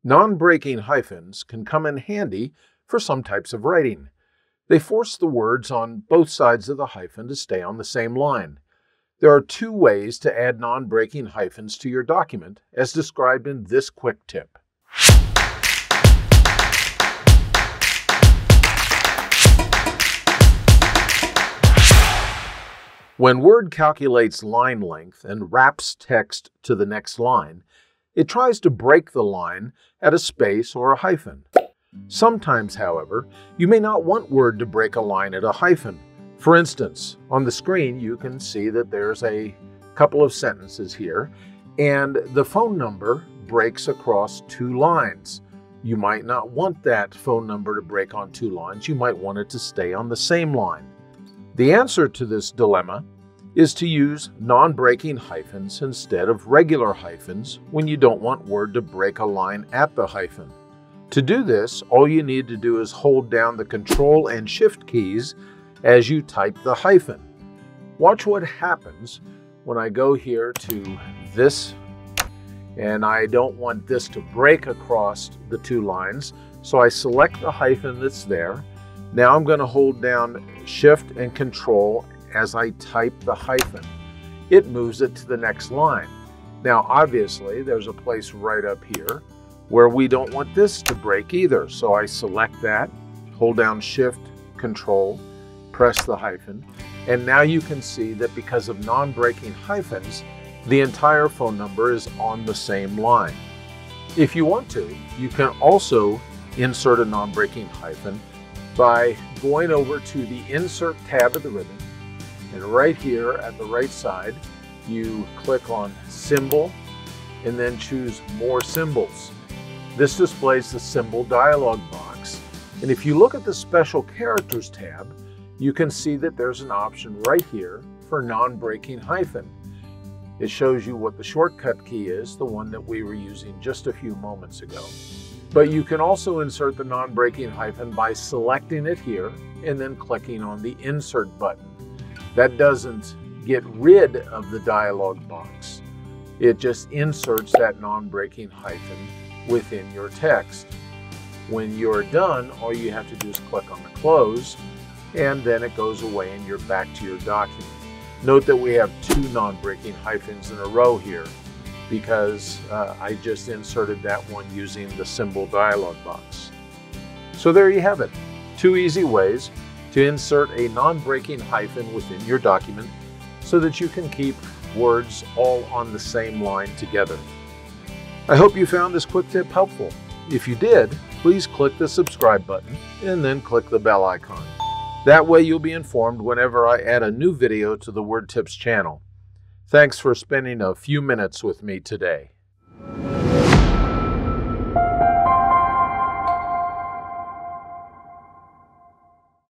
Non-breaking hyphens can come in handy for some types of writing. They force the words on both sides of the hyphen to stay on the same line. There are two ways to add non-breaking hyphens to your document, as described in this quick tip. When Word calculates line length and wraps text to the next line, it tries to break the line at a space or a hyphen. Sometimes, however, you may not want Word to break a line at a hyphen. For instance, on the screen you can see that there's a couple of sentences here, and the phone number breaks across two lines. You might not want that phone number to break on two lines. You might want it to stay on the same line. The answer to this dilemma is to use non-breaking hyphens instead of regular hyphens when you don't want Word to break a line at the hyphen. To do this, all you need to do is hold down the Control and Shift keys as you type the hyphen. Watch what happens when I go here to this, and I don't want this to break across the two lines, so I select the hyphen that's there. Now I'm going to hold down Shift and Control as I type the hyphen. It moves it to the next line. Now obviously there's a place right up here where we don't want this to break either, so I select that, hold down Shift, Control, press the hyphen, and now you can see that because of non-breaking hyphens, the entire phone number is on the same line. If you want to, you can also insert a non-breaking hyphen by going over to the Insert tab of the ribbon, and right here at the right side, you click on Symbol and then choose More Symbols. This displays the symbol dialog box, and if you look at the Special Characters tab, you can see that there's an option right here for non-breaking hyphen. It shows you what the shortcut key is, the one that we were using just a few moments ago. But you can also insert the non-breaking hyphen by selecting it here and then clicking on the Insert button. That doesn't get rid of the dialog box. It just inserts that non-breaking hyphen within your text. When you're done, all you have to do is click on the Close, and then it goes away and you're back to your document. Note that we have two non-breaking hyphens in a row here because I just inserted that one using the symbol dialog box. So there you have it. Two easy ways to insert a non-breaking hyphen within your document so that you can keep words all on the same line together. I hope you found this quick tip helpful. If you did, please click the subscribe button and then click the bell icon. That way you'll be informed whenever I add a new video to the Word Tips channel. Thanks for spending a few minutes with me today.